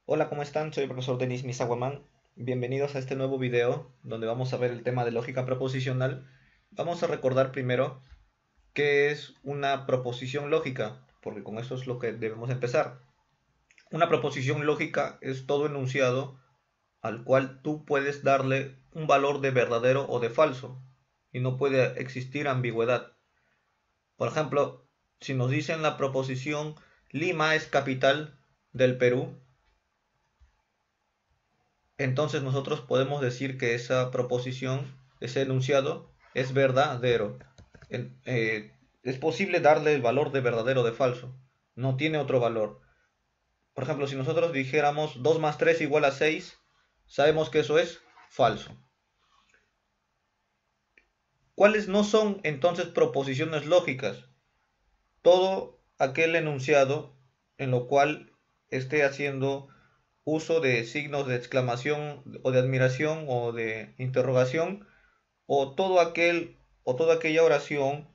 Hola, ¿cómo están? Soy el profesor Denis Misawaman. Bienvenidos a este nuevo video donde vamos a ver el tema de lógica proposicional. Vamos a recordar primero qué es una proposición lógica, porque con eso es lo que debemos empezar. Una proposición lógica es todo enunciado al cual tú puedes darle un valor de verdadero o de falso y no puede existir ambigüedad. Por ejemplo, si nos dicen la proposición Lima es capital del Perú, entonces nosotros podemos decir que esa proposición, ese enunciado, es verdadero. Es posible darle el valor de verdadero o de falso. No tiene otro valor. Por ejemplo, si nosotros dijéramos 2 más 3 igual a 6, sabemos que eso es falso. ¿Cuáles no son entonces proposiciones lógicas? Todo aquel enunciado en lo cual esté haciendo uso de signos de exclamación o de admiración o de interrogación o todo aquel o toda aquella oración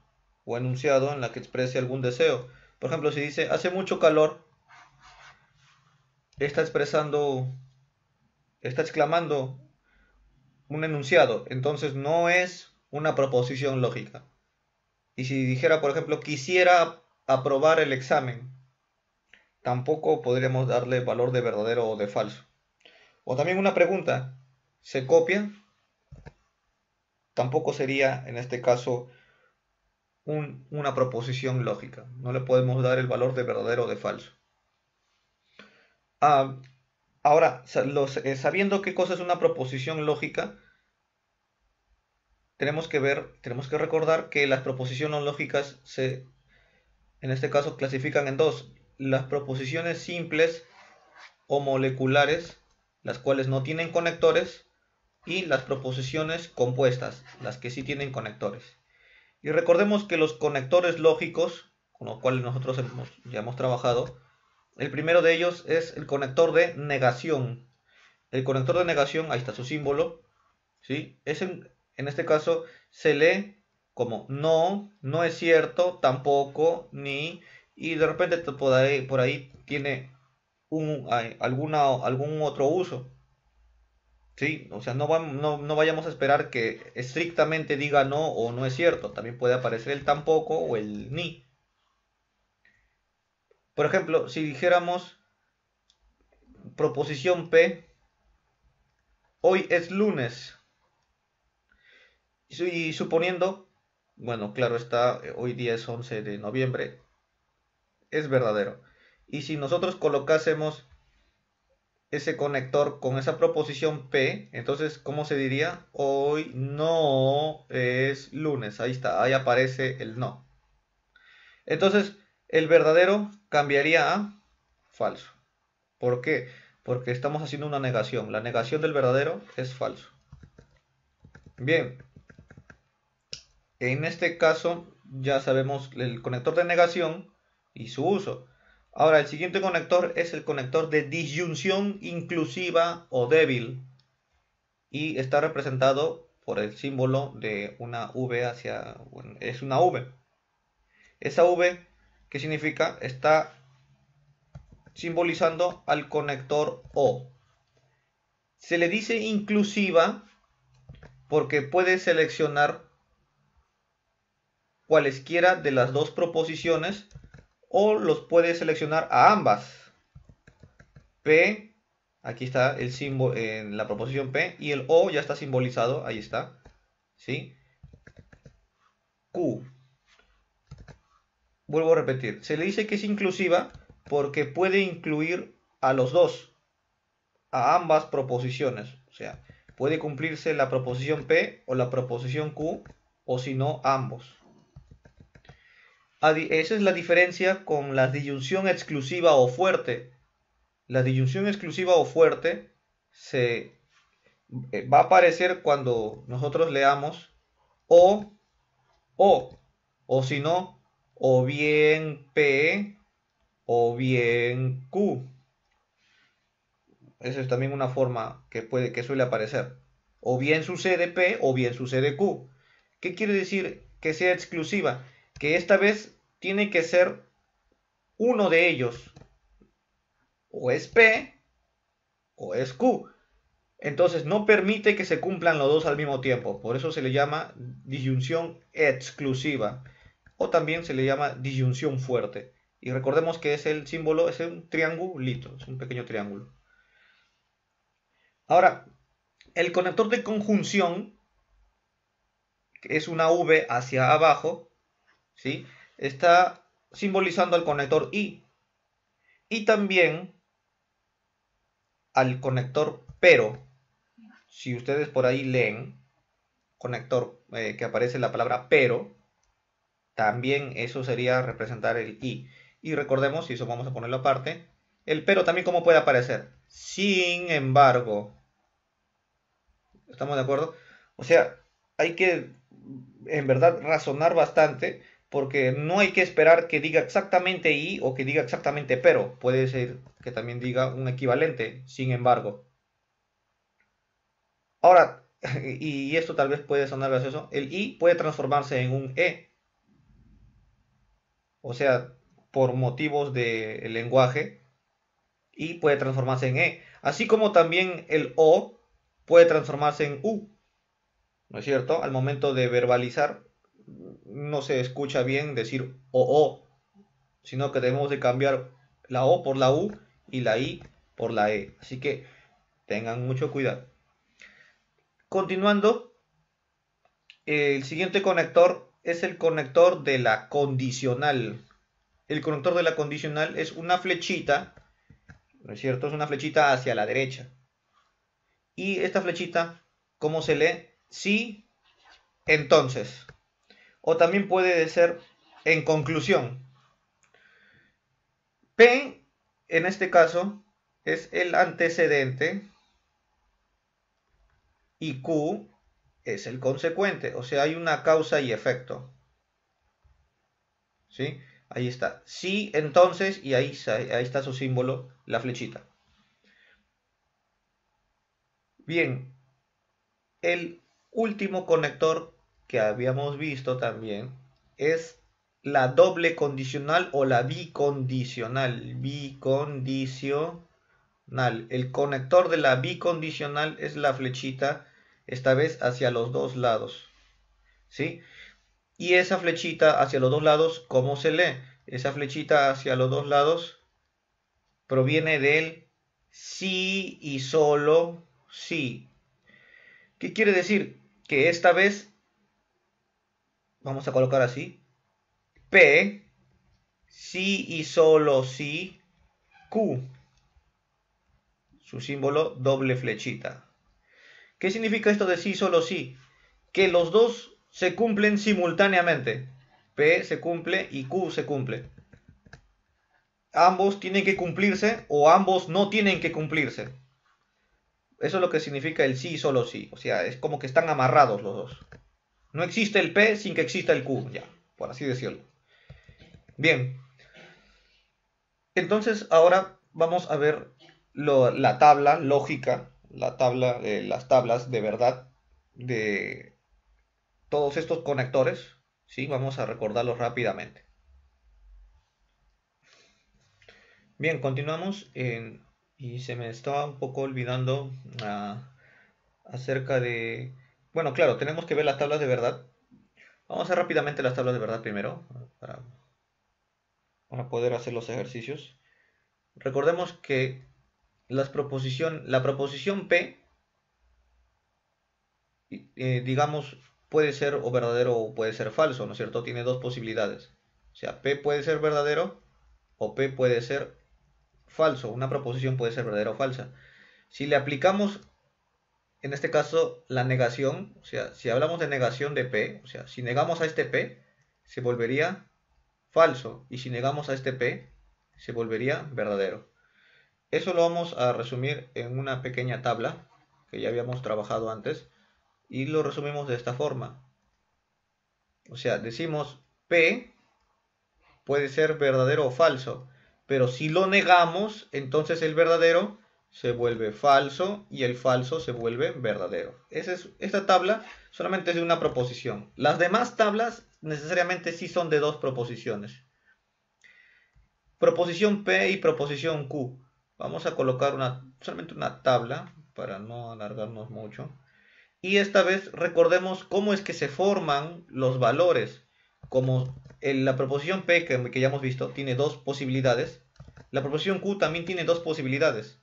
o enunciado en la que exprese algún deseo. Por ejemplo, si dice hace mucho calor, está expresando, está exclamando un enunciado, entonces no es una proposición lógica. Y si dijera, por ejemplo, quisiera aprobar el examen, tampoco podríamos darle valor de verdadero o de falso. O también una pregunta, ¿se copia? Tampoco sería en este caso una proposición lógica. No le podemos dar el valor de verdadero o de falso. Ah, ahora, sabiendo qué cosa es una proposición lógica, tenemos que recordar que las proposiciones lógicas en este caso, clasifican en dos: las proposiciones simples o moleculares, las cuales no tienen conectores, y las proposiciones compuestas, las que sí tienen conectores. Y recordemos que los conectores lógicos, con los cuales nosotros ya hemos trabajado, el primero de ellos es el conector de negación. El conector de negación, ahí está su símbolo, ¿sí? En este caso se lee como no, no es cierto, tampoco, ni, y de repente por ahí tiene algún otro uso, ¿sí? O sea, no vayamos a esperar que estrictamente diga no o no es cierto, también puede aparecer el tampoco o el ni. Por ejemplo, si dijéramos proposición P, hoy es lunes, y suponiendo, bueno, claro está, hoy día es 11 de noviembre, es verdadero. Y si nosotros colocásemos ese conector con esa proposición P, entonces, ¿cómo se diría? Hoy no es lunes. Ahí está, ahí aparece el no. Entonces, el verdadero cambiaría a falso. ¿Por qué? Porque estamos haciendo una negación. La negación del verdadero es falso. Bien, en este caso ya sabemos el conector de negación y su uso. Ahora, el siguiente conector es el conector de disyunción inclusiva o débil y está representado por el símbolo de una V hacia, bueno, es una V. Esa V, ¿qué significa? Está simbolizando al conector O. Se le dice inclusiva porque puede seleccionar cualesquiera de las dos proposiciones o los puede seleccionar a ambas. P, aquí está el símbolo en la proposición P y el O ya está simbolizado, ahí está, ¿sí? Q, vuelvo a repetir, se le dice que es inclusiva porque puede incluir a los dos, a ambas proposiciones, o sea, puede cumplirse la proposición P o la proposición Q o si no ambos. Esa es la diferencia con la disyunción exclusiva o fuerte. La disyunción exclusiva o fuerte se va a aparecer cuando nosotros leamos o o, o si no, o bien P o bien Q. Esa es también una forma que suele aparecer. O bien sucede P o bien sucede Q. ¿Qué quiere decir que sea exclusiva? Que esta vez tiene que ser uno de ellos. O es P o es Q. Entonces no permite que se cumplan los dos al mismo tiempo. Por eso se le llama disyunción exclusiva. O también se le llama disyunción fuerte. Y recordemos que es el símbolo, es un triangulito, es un pequeño triángulo. Ahora, el conector de conjunción, que es una V hacia abajo, ¿sí? Está simbolizando al conector I. Y también al conector pero. Si ustedes por ahí leen conector que aparece la palabra pero, también eso sería representar el I. Y recordemos, y eso vamos a ponerlo aparte, el pero también cómo puede aparecer. Sin embargo, ¿estamos de acuerdo? O sea, hay que en verdad razonar bastante porque no hay que esperar que diga exactamente y o que diga exactamente pero. Puede ser que también diga un equivalente, sin embargo. Ahora, y esto tal vez puede sonar gracioso, el i puede transformarse en un e. O sea, por motivos de lenguaje, i puede transformarse en e. Así como también el o puede transformarse en u. ¿No es cierto? Al momento de verbalizar, no se escucha bien decir o, sino que debemos de cambiar la o por la u y la i por la e. Así que tengan mucho cuidado. Continuando, el siguiente conector es el conector de la condicional. El conector de la condicional es una flechita, ¿no es cierto? Es una flechita hacia la derecha. Y esta flechita, ¿cómo se lee? Sí, entonces. O también puede ser en conclusión. P, en este caso, es el antecedente y Q es el consecuente. O sea, hay una causa y efecto. ¿Sí? Ahí está. Sí, entonces, y ahí está su símbolo, la flechita. Bien, el último conector que habíamos visto también es la doble condicional o la bicondicional. Bicondicional. El conector de la bicondicional es la flechita, esta vez hacia los dos lados. ¿Sí? Y esa flechita hacia los dos lados, ¿cómo se lee? Esa flechita hacia los dos lados proviene del sí y solo sí. ¿Qué quiere decir? Que esta vez vamos a colocar así. P, sí y solo sí, Q. Su símbolo doble flechita. ¿Qué significa esto de sí solo sí? Que los dos se cumplen simultáneamente. P se cumple y Q se cumple. Ambos tienen que cumplirse o ambos no tienen que cumplirse. Eso es lo que significa el sí solo sí. O sea, es como que están amarrados los dos. No existe el P sin que exista el Q, ya, por así decirlo. Bien, entonces ahora vamos a ver la tabla lógica, las tablas de verdad de todos estos conectores. ¿Sí? Vamos a recordarlos rápidamente. Bien, continuamos y se me estaba un poco olvidando acerca de... Bueno, claro, tenemos que ver las tablas de verdad. Vamos a hacer rápidamente las tablas de verdad primero para poder hacer los ejercicios. Recordemos que la proposición P, digamos, puede ser o verdadero o puede ser falso, ¿no es cierto? Tiene dos posibilidades. O sea, P puede ser verdadero o P puede ser falso. Una proposición puede ser verdadera o falsa. Si le aplicamos, en este caso, la negación, o sea, si hablamos de negación de P, o sea, si negamos a este P, se volvería falso. Y si negamos a este P, se volvería verdadero. Eso lo vamos a resumir en una pequeña tabla que ya habíamos trabajado antes y lo resumimos de esta forma. O sea, decimos P puede ser verdadero o falso, pero si lo negamos, entonces el verdadero se vuelve falso y el falso se vuelve verdadero. Esta tabla solamente es de una proposición. Las demás tablas necesariamente sí son de dos proposiciones. Proposición P y proposición Q. Vamos a colocar solamente una tabla para no alargarnos mucho. Y esta vez recordemos cómo es que se forman los valores. Como la proposición P que ya hemos visto tiene dos posibilidades, la proposición Q también tiene dos posibilidades.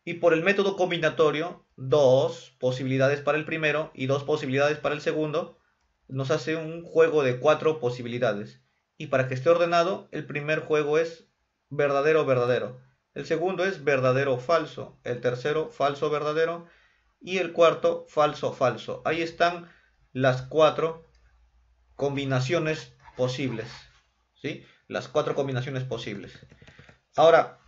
Y por el método combinatorio, dos posibilidades para el primero y dos posibilidades para el segundo, nos hace un juego de cuatro posibilidades. Y para que esté ordenado, el primer juego es verdadero verdadero, el segundo es verdadero falso, el tercero falso verdadero y el cuarto falso falso. Ahí están las cuatro combinaciones posibles, ¿sí? Las cuatro combinaciones posibles. Ahora,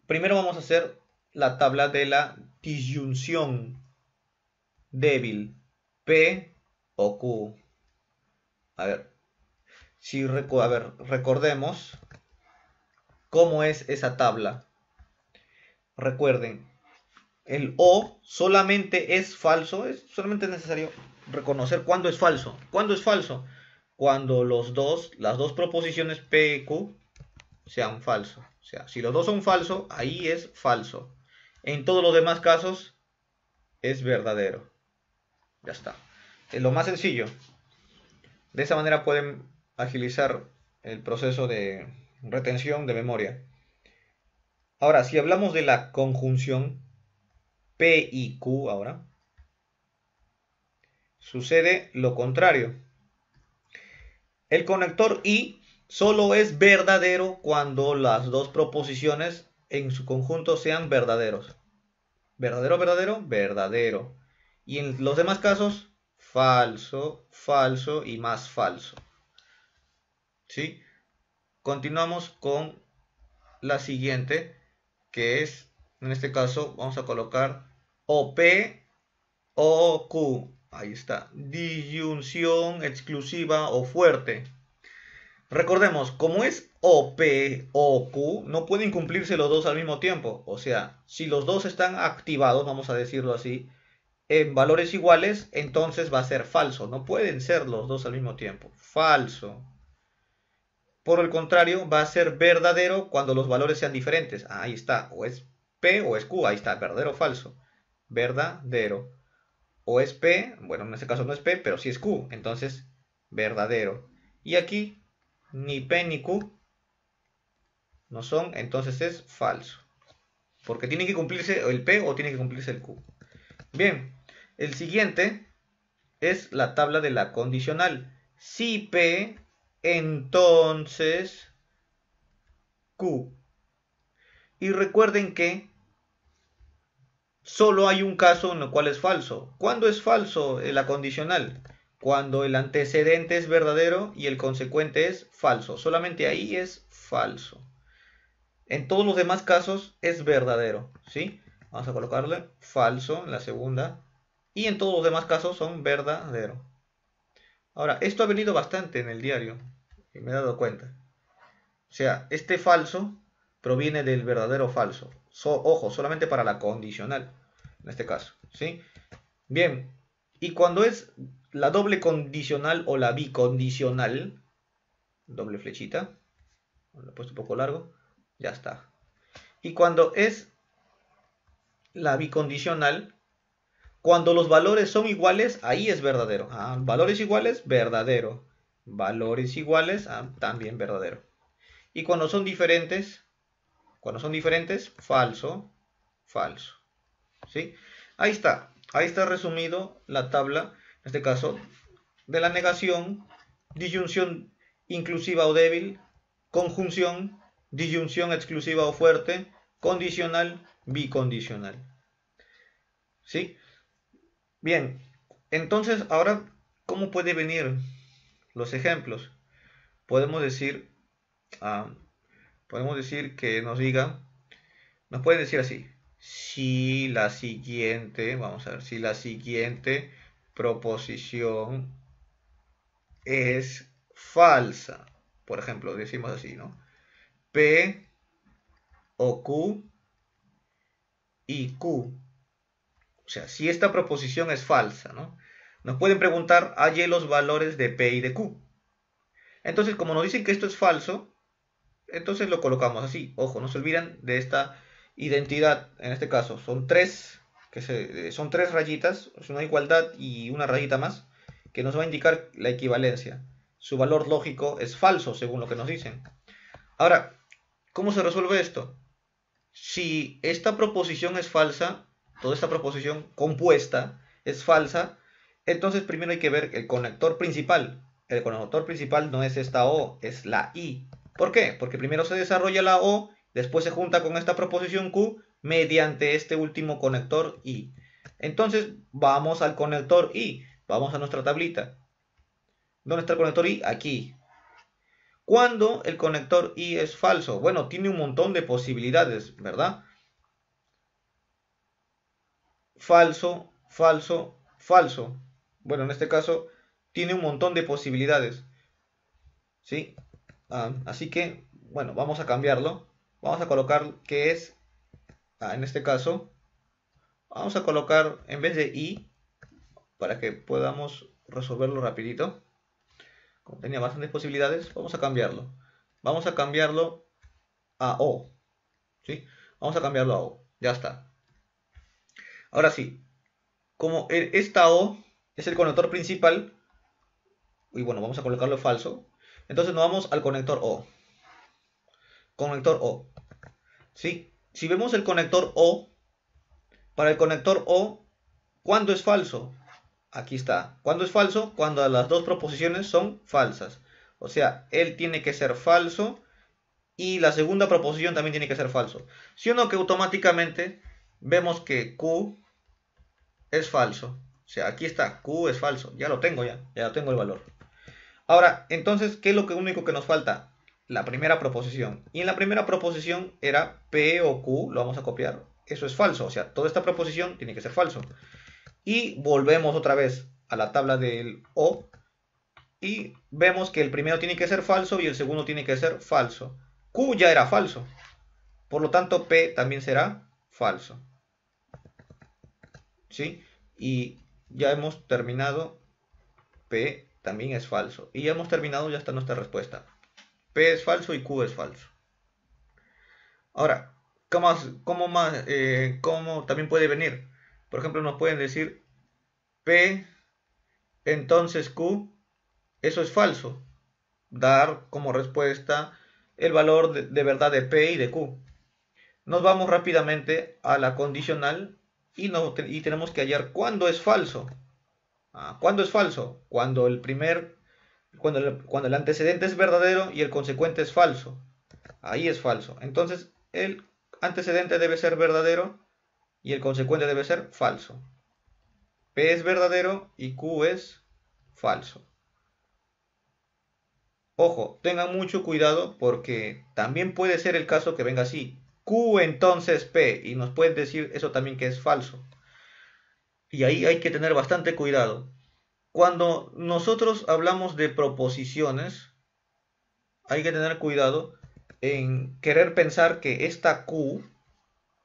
primero vamos a hacer la tabla de la disyunción débil, P o Q. A ver, recordemos cómo es esa tabla. Recuerden, el O solamente es falso, solamente es necesario reconocer cuándo es falso. ¿Cuándo es falso? Cuando las dos proposiciones P y Q sean falsos. O sea, si los dos son falsos, ahí es falso. En todos los demás casos es verdadero. Ya está. Es lo más sencillo. De esa manera pueden agilizar el proceso de retención de memoria. Ahora, si hablamos de la conjunción P y Q ahora, sucede lo contrario. El conector I solo es verdadero cuando las dos proposiciones en su conjunto sean verdaderos. Verdadero, verdadero, verdadero. Y en los demás casos, falso, falso y más falso. ¿Sí? Continuamos con la siguiente, que es, en este caso, vamos a colocar OP o Q. Ahí está. Disyunción exclusiva o fuerte. Recordemos, como es OP o Q, no pueden cumplirse los dos al mismo tiempo. O sea, si los dos están activados, vamos a decirlo así, en valores iguales, entonces va a ser falso. No pueden ser los dos al mismo tiempo. Falso. Por el contrario, va a ser verdadero cuando los valores sean diferentes. Ahí está. O es P o es Q. Ahí está. Verdadero o falso. Verdadero. O es P. Bueno, en este caso no es P, pero sí es Q. Entonces, verdadero. Y aquí, ni P ni Q no son. Entonces es falso. Porque tiene que cumplirse el P o tiene que cumplirse el Q. Bien. El siguiente es la tabla de la condicional. Si P, entonces Q. Y recuerden que solo hay un caso en el cual es falso. ¿Cuándo es falso la condicional? Cuando el antecedente es verdadero y el consecuente es falso. Solamente ahí es falso. En todos los demás casos es verdadero, ¿sí? Vamos a colocarle falso en la segunda. Y en todos los demás casos son verdadero. Ahora, esto ha venido bastante en el diario. Y me he dado cuenta. O sea, este falso proviene del verdadero falso. Ojo, solamente para la condicional, en este caso, ¿sí? Bien, y cuando es la doble condicional o la bicondicional, doble flechita, lo he puesto un poco largo, ya está. Y cuando es la bicondicional, cuando los valores son iguales, ahí es verdadero. Valores iguales, verdadero. Valores iguales, también verdadero. Y cuando son diferentes, falso, falso. ¿Sí? Ahí está resumido la tabla, en este caso, de la negación, disyunción inclusiva o débil, conjunción, disyunción exclusiva o fuerte, condicional, bicondicional. ¿Sí? Bien, entonces ahora, ¿cómo puede venir los ejemplos? Podemos decir, ah, podemos decir que nos pueden decir así, si la siguiente, vamos a ver, si la siguiente proposición es falsa, por ejemplo, decimos así, ¿no? P o Q y Q. O sea, si esta proposición es falsa, ¿no? Nos pueden preguntar, halle los valores de P y de Q. Entonces, como nos dicen que esto es falso, Entonces lo colocamos así. Ojo, no se olviden de esta identidad. En este caso son tres, son tres rayitas, es una igualdad y una rayita más, que nos va a indicar la equivalencia. Su valor lógico es falso, según lo que nos dicen. Ahora, ¿cómo se resuelve esto? Si esta proposición es falsa, toda esta proposición compuesta es falsa, entonces primero hay que ver el conector principal. El conector principal no es esta O, es la I. ¿Por qué? Porque primero se desarrolla la O, después se junta con esta proposición Q mediante este último conector I. Entonces vamos al conector I, vamos a nuestra tablita. ¿Dónde está el conector I? Aquí. ¿Cuándo el conector I es falso? Bueno, tiene un montón de posibilidades, ¿verdad? Falso, falso, falso. Bueno, en este caso tiene un montón de posibilidades, ¿sí? Así que, bueno, vamos a cambiarlo. Vamos a colocar que es, en este caso, vamos a colocar en vez de I, para que podamos resolverlo rapidito. Como tenía bastantes posibilidades, vamos a cambiarlo. Vamos a cambiarlo a O, ¿sí? Vamos a cambiarlo a O. Ya está. Ahora sí, como esta O es el conector principal, y bueno, vamos a colocarlo falso, entonces nos vamos al conector O. Conector O. ¿Sí? Si vemos el conector O, para el conector O, ¿cuándo es falso? Aquí está. ¿Cuándo es falso? Cuando las dos proposiciones son falsas. O sea, él tiene que ser falso y la segunda proposición también tiene que ser falso. Si o no que automáticamente vemos que Q es falso. O sea, aquí está, Q es falso. Ya lo tengo ya tengo el valor. Ahora, entonces, ¿qué es lo único que nos falta? La primera proposición. Y en la primera proposición era P o Q, lo vamos a copiar. Eso es falso, o sea, toda esta proposición tiene que ser falso. Y volvemos otra vez a la tabla del O y vemos que el primero tiene que ser falso y el segundo tiene que ser falso. Q ya era falso, por lo tanto P también será falso. ¿Sí? Y ya hemos terminado. P también es falso. Y ya hemos terminado, ya está nuestra respuesta. P es falso y Q es falso. Ahora, ¿cómo también puede venir? Por ejemplo, nos pueden decir P, entonces Q, eso es falso. Dar como respuesta el valor de verdad de P y de Q. Nos vamos rápidamente a la condicional y tenemos que hallar cuándo es falso. ¿Cuándo es falso? Cuando el antecedente es verdadero y el consecuente es falso. Ahí es falso. Entonces el antecedente debe ser verdadero y el consecuente debe ser falso. P es verdadero y Q es falso. Ojo, tengan mucho cuidado porque también puede ser el caso que venga así. Q entonces P y nos pueden decir eso también que es falso. Y ahí hay que tener bastante cuidado. Cuando nosotros hablamos de proposiciones, hay que tener cuidado en querer pensar que esta Q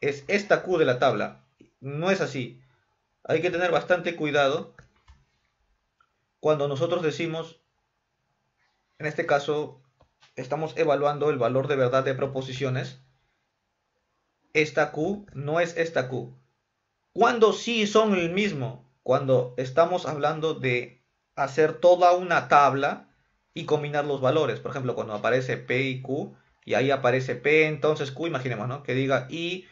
es esta Q de la tabla. No es así. Hay que tener bastante cuidado cuando nosotros decimos, en este caso, estamos evaluando el valor de verdad de proposiciones. Esta Q no es esta Q. Cuando sí son el mismo, cuando estamos hablando de hacer toda una tabla y combinar los valores. Por ejemplo, cuando aparece P y Q, y ahí aparece P entonces Q, imaginemos, ¿no? Que diga y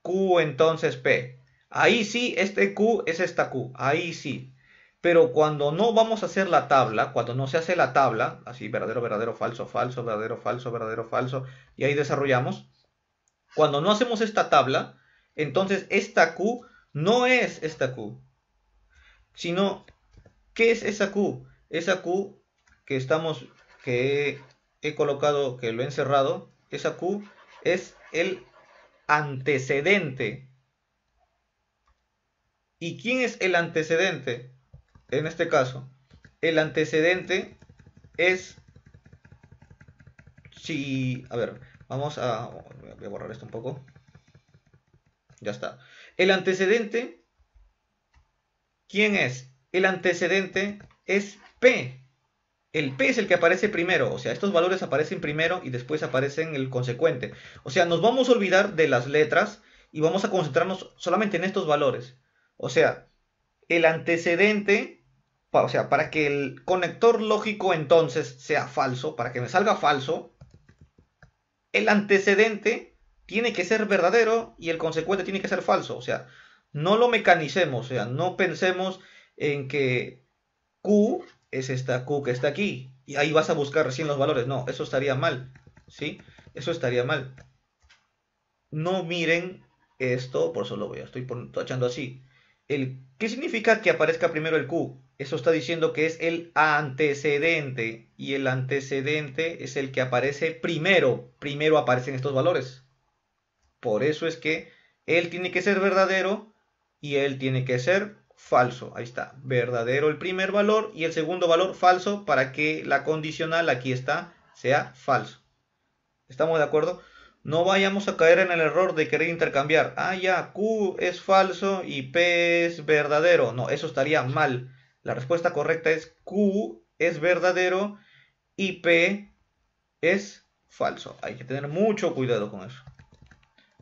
Q entonces P. Ahí sí, este Q es esta Q, ahí sí. Pero cuando no vamos a hacer la tabla, cuando no se hace la tabla, así verdadero, verdadero, falso, falso, verdadero, falso, verdadero, falso, y ahí desarrollamos, cuando no hacemos esta tabla, entonces esta Q no es esta Q, sino, ¿qué es esa Q? Esa Q que he colocado, que lo he encerrado, esa Q es el antecedente. ¿Y quién es el antecedente? En este caso, el antecedente es si, a ver, voy a borrar esto un poco. Ya está. El antecedente, ¿quién es? El antecedente es P. El P es el que aparece primero, o sea, estos valores aparecen primero y después aparecen el consecuente. O sea, nos vamos a olvidar de las letras y vamos a concentrarnos solamente en estos valores. O sea, el antecedente, o sea, para que el conector lógico entonces sea falso, para que me salga falso, el antecedente tiene que ser verdadero y el consecuente tiene que ser falso. O sea, no lo mecanicemos, o sea, no pensemos en que Q es esta Q que está aquí y ahí vas a buscar recién los valores. No, eso estaría mal, ¿sí? Eso estaría mal. No miren esto, por eso lo voy a estoy tachando así. ¿Qué significa que aparezca primero el Q? Eso está diciendo que es el antecedente y el antecedente es el que aparece primero. Primero aparecen estos valores. Por eso es que él tiene que ser verdadero y él tiene que ser falso. Ahí está, verdadero el primer valor y el segundo valor falso para que la condicional, aquí está, sea falso. ¿Estamos de acuerdo? No vayamos a caer en el error de querer intercambiar. Ah, ya, Q es falso y P es verdadero. No, eso estaría mal. La respuesta correcta es Q es verdadero y P es falso. Hay que tener mucho cuidado con eso.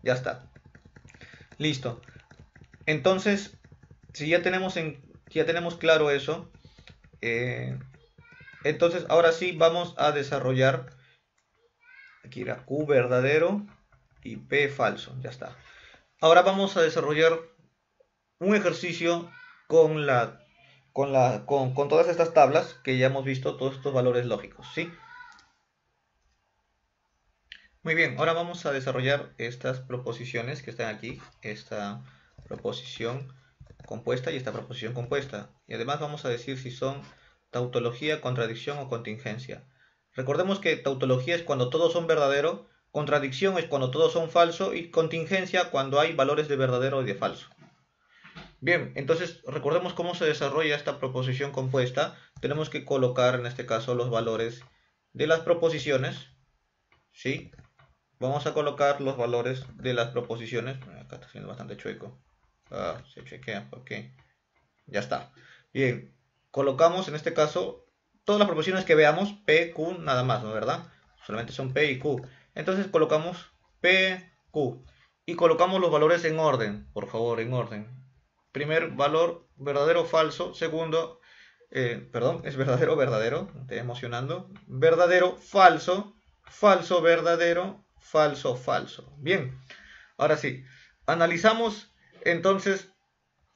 Ya está. Listo. Entonces, si ya tenemos claro eso, eh, entonces ahora sí vamos a desarrollar. Aquí era Q verdadero y P falso. Ya está. Ahora vamos a desarrollar un ejercicio con con todas estas tablas que ya hemos visto, todos estos valores lógicos, ¿sí? Muy bien, ahora vamos a desarrollar estas proposiciones que están aquí, esta proposición compuesta y esta proposición compuesta. Y además vamos a decir si son tautología, contradicción o contingencia. Recordemos que tautología es cuando todos son verdadero, contradicción es cuando todos son falso y contingencia cuando hay valores de verdadero y de falso. Bien, entonces recordemos cómo se desarrolla esta proposición compuesta. Tenemos que colocar en este caso los valores de las proposiciones, ¿sí? Vamos a colocar los valores de las proposiciones. Acá está siendo bastante chueco. Se chequea, ok. Ya está. Bien, colocamos en este caso todas las proposiciones que veamos, P, Q, nada más, ¿no? ¿Verdad? Solamente son P y Q. Entonces colocamos P, Q. Y colocamos los valores en orden, por favor, en orden. Primer valor, verdadero, falso. Segundo, perdón, es verdadero, verdadero. Me estoy emocionando. Verdadero, falso. Falso, verdadero. Falso, falso. Bien, ahora sí. Analizamos entonces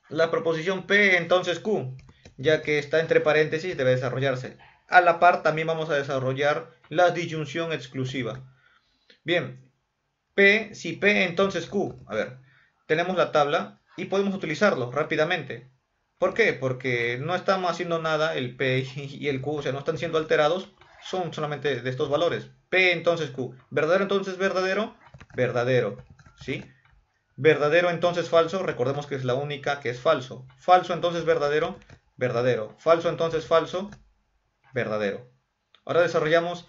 la proposición P, entonces Q, ya que está entre paréntesis, debe desarrollarse. A la par también vamos a desarrollar la disyunción exclusiva. Bien, P, si P, entonces Q. A ver, tenemos la tabla y podemos utilizarlo rápidamente. ¿Por qué? Porque no estamos haciendo nada, el P y el Q, o sea, no están siendo alterados, son solamente de estos valores. P, entonces Q. ¿Verdadero, entonces verdadero? Verdadero, ¿sí? Verdadero, entonces falso, recordemos que es la única que es falso. Falso, entonces verdadero, verdadero. Falso, entonces falso, verdadero. Ahora desarrollamos,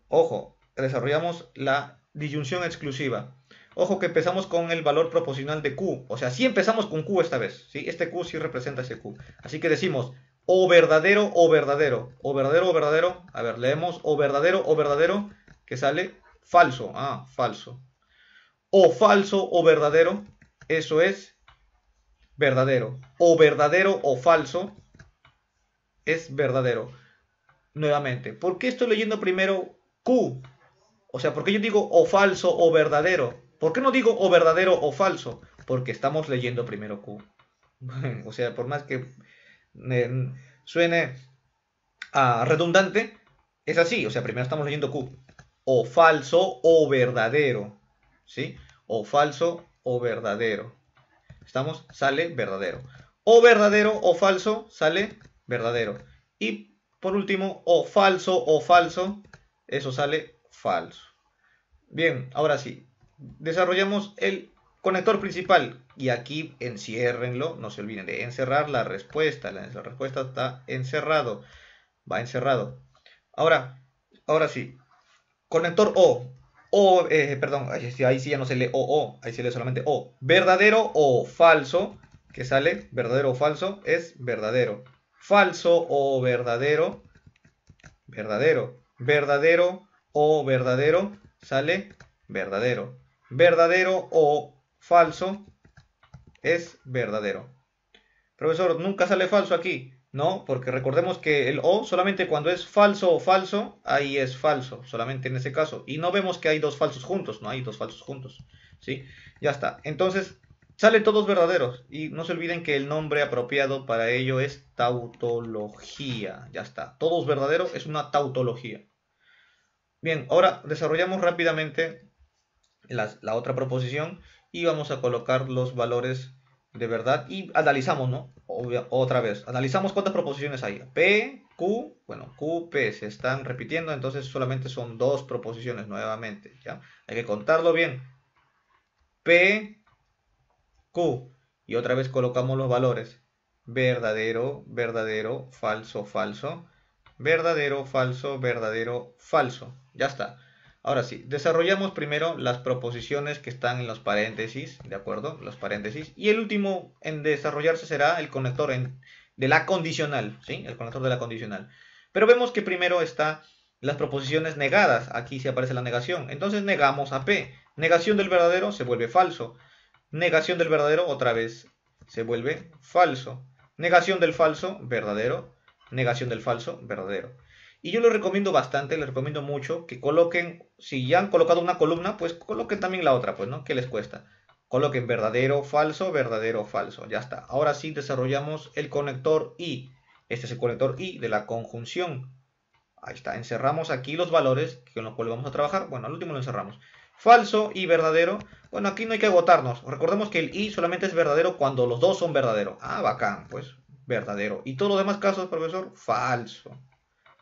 ojo, desarrollamos la disyunción exclusiva. Ojo que empezamos con el valor proposicional de Q. O sea, sí empezamos con Q esta vez. ¿Sí? Este Q sí representa ese Q. Así que decimos o verdadero o verdadero. O verdadero o verdadero. A ver, leemos o verdadero. Que sale falso. Ah, falso. O falso o verdadero. Eso es verdadero. O verdadero o falso es verdadero. Nuevamente, ¿por qué estoy leyendo primero Q? O sea, ¿por qué yo digo o falso o verdadero? ¿Por qué no digo o verdadero o falso? Porque estamos leyendo primero Q. O sea, por más que suene redundante, es así. O sea, primero estamos leyendo Q. O falso o verdadero. ¿Sí? O falso o verdadero. Estamos, sale verdadero. O verdadero o falso, sale verdadero. Y por último, o falso, eso sale falso. Bien, ahora sí, desarrollamos el conector principal y aquí enciérrenlo, no se olviden de encerrar la respuesta está encerrado, va encerrado. Ahora sí, conector perdón, ahí sí ya no se lee ahí se lee solamente O. Verdadero o falso, que sale verdadero o falso, es verdadero. Falso o verdadero verdadero. Verdadero o verdadero, sale verdadero. Verdadero o falso es verdadero. Profesor, nunca sale falso aquí. No, porque recordemos que el o solamente cuando es falso o falso, ahí es falso, solamente en ese caso. Y no vemos que hay dos falsos juntos, no hay dos falsos juntos. ¿Sí? Ya está. Entonces, salen todos verdaderos. Y no se olviden que el nombre apropiado para ello es tautología. Ya está. Todos verdaderos es una tautología. Bien, ahora desarrollamos rápidamente la otra proposición y vamos a colocar los valores de verdad y analizamos, ¿no? Otra vez, analizamos cuántas proposiciones hay. P, Q, bueno, Q, P se están repitiendo, entonces solamente son dos proposiciones nuevamente, ¿ya? Hay que contarlo bien. P, Q. Y otra vez colocamos los valores. Verdadero, verdadero, falso, falso. Verdadero, falso, verdadero, falso. Ya está. Ahora sí, desarrollamos primero las proposiciones que están en los paréntesis, ¿de acuerdo? Los paréntesis. Y el último en desarrollarse será el conector de la condicional, ¿sí? El conector de la condicional. Pero vemos que primero está las proposiciones negadas. Aquí se aparece la negación. Entonces negamos a P. Negación del verdadero se vuelve falso. Negación del verdadero otra vez se vuelve falso. Negación del falso, verdadero. Negación del falso, verdadero. Y yo les recomiendo bastante, les recomiendo mucho que coloquen, si ya han colocado una columna, pues coloquen también la otra, pues, ¿no? ¿Qué les cuesta? Coloquen verdadero, falso. Ya está. Ahora sí desarrollamos el conector I. Este es el conector I de la conjunción. Ahí está. Encerramos aquí los valores con los cuales vamos a trabajar. Bueno, al último lo encerramos. Falso y verdadero. Bueno, aquí no hay que agotarnos. Recordemos que el I solamente es verdadero cuando los dos son verdaderos. Ah, bacán, pues verdadero. Y todos los demás casos, profesor, falso.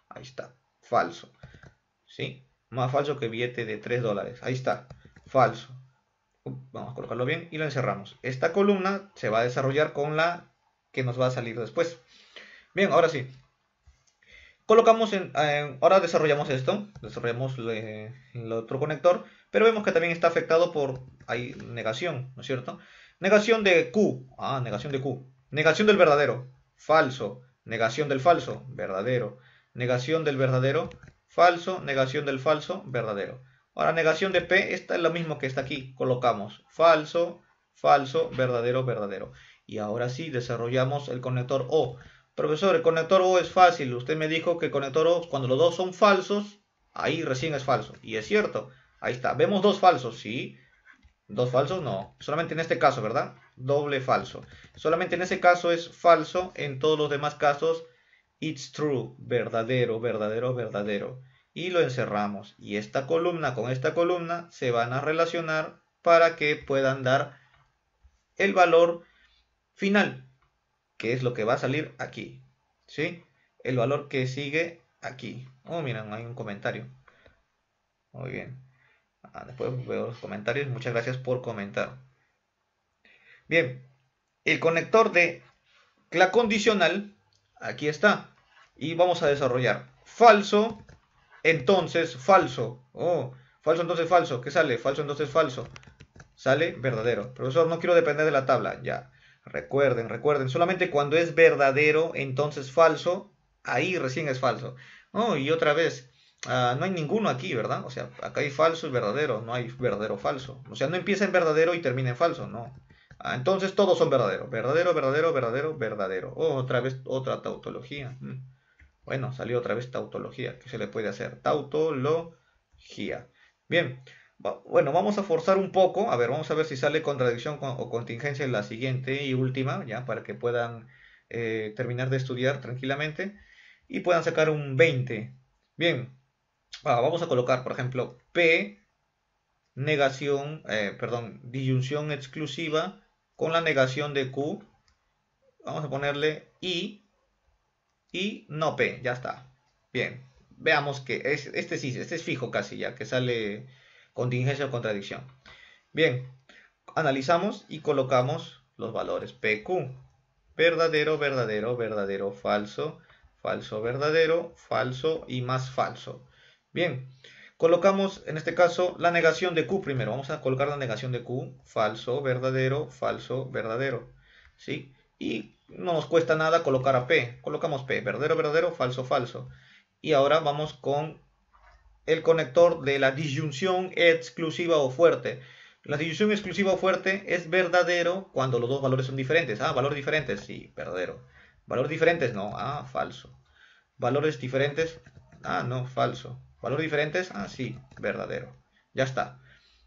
Ahí está, falso. ¿Sí? Más falso que billete de $3. Ahí está, falso. Vamos a colocarlo bien y lo encerramos. Esta columna se va a desarrollar con la que nos va a salir después. Bien, ahora sí. Colocamos ahora desarrollamos esto, desarrollamos el otro conector, pero vemos que también está afectado por, hay negación, ¿no es cierto? Negación de Q, negación de Q. Negación del verdadero, falso. Negación del falso, verdadero. Negación del verdadero, falso. Negación del falso, verdadero. Ahora, negación de P, esta es lo mismo que está aquí, colocamos falso, falso, verdadero, verdadero. Y ahora sí, desarrollamos el conector O. Profesor, el conector O es fácil. Usted me dijo que el conector O, cuando los dos son falsos, ahí recién es falso. Y es cierto. Ahí está. Vemos dos falsos, ¿sí? Dos falsos, no. Solamente en este caso, ¿verdad? Doble falso. Solamente en ese caso es falso. En todos los demás casos, it's true. Verdadero, verdadero, verdadero. Y lo encerramos. Y esta columna con esta columna se van a relacionar para que puedan dar el valor final, que es lo que va a salir aquí, ¿sí? El valor que sigue aquí. Oh, miren, hay un comentario. Muy bien. Después veo los comentarios. Muchas gracias por comentar. Bien, el conector de la condicional, aquí está. Y vamos a desarrollar falso, entonces falso. Oh, falso, entonces falso. ¿Qué sale? Falso, entonces falso. Sale verdadero. Profesor, no quiero depender de la tabla. Ya. Recuerden, recuerden. Solamente cuando es verdadero, entonces falso, ahí recién es falso. Oh, y otra vez, no hay ninguno aquí, ¿verdad? O sea, acá hay falso y verdadero, no hay verdadero falso. O sea, no empieza en verdadero y termina en falso, no. Entonces todos son verdaderos. Verdadero, verdadero, verdadero, verdadero. Oh, otra vez otra tautología. Bueno, salió otra vez tautología. ¿Qué se le puede hacer? Tautología. Bien. Bueno, vamos a forzar un poco. A ver, vamos a ver si sale contradicción o contingencia en la siguiente y última, ya, para que puedan terminar de estudiar tranquilamente y puedan sacar un 20. Bien, vamos a colocar, por ejemplo, P, negación, perdón, disyunción exclusiva con la negación de Q. Vamos a ponerle I y no P, ya está. Bien, veamos que este sí, este es fijo casi, ya que sale contingencia o contradicción. Bien, analizamos y colocamos los valores PQ. Verdadero, verdadero, verdadero, falso, falso, verdadero, falso y más falso. Bien, colocamos en este caso la negación de Q primero. Vamos a colocar la negación de Q. Falso, verdadero, verdadero. ¿Sí? Y no nos cuesta nada colocar a P. Colocamos P. Verdadero, verdadero, falso, falso. Y ahora vamos con el conector de la disyunción exclusiva o fuerte. La disyunción exclusiva o fuerte es verdadero cuando los dos valores son diferentes. Ah, valores diferentes, sí, verdadero. Valores diferentes, no, ah, falso. Valores diferentes, ah, no, falso. Valores diferentes, ah, sí, verdadero. Ya está.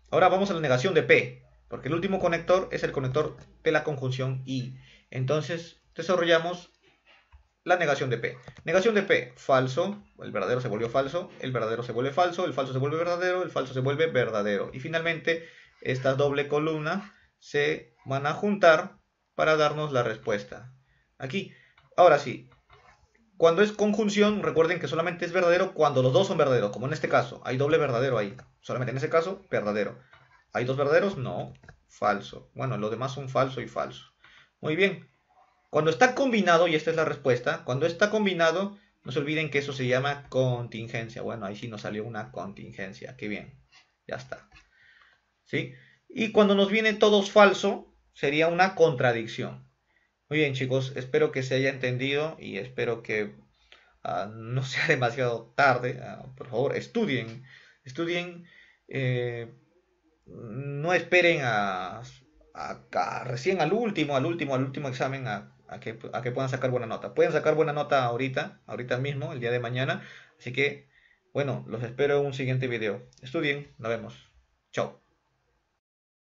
Ahora vamos a la negación de P, porque el último conector es el conector de la conjunción I. Entonces desarrollamos la negación de P. Negación de P, falso, el verdadero se volvió falso, el verdadero se vuelve falso, el falso se vuelve verdadero, el falso se vuelve verdadero. Y finalmente, esta doble columna se van a juntar para darnos la respuesta. Aquí, ahora sí, cuando es conjunción, recuerden que solamente es verdadero cuando los dos son verdaderos, como en este caso, hay doble verdadero ahí. Solamente en ese caso, verdadero. ¿Hay dos verdaderos? No, falso. Bueno, los demás son falso y falso. Muy bien. Cuando está combinado, y esta es la respuesta, cuando está combinado, no se olviden que eso se llama contingencia. Bueno, ahí sí nos salió una contingencia. Qué bien. Ya está. ¿Sí? Y cuando nos viene todos falso, sería una contradicción. Muy bien, chicos, espero que se haya entendido y espero que no sea demasiado tarde. Por favor, estudien. Estudien. eh, no esperen recién al último examen a que puedan sacar buena nota. Pueden sacar buena nota ahorita mismo, el día de mañana. Así que, bueno, los espero en un siguiente video. Estudien, nos vemos. Chao.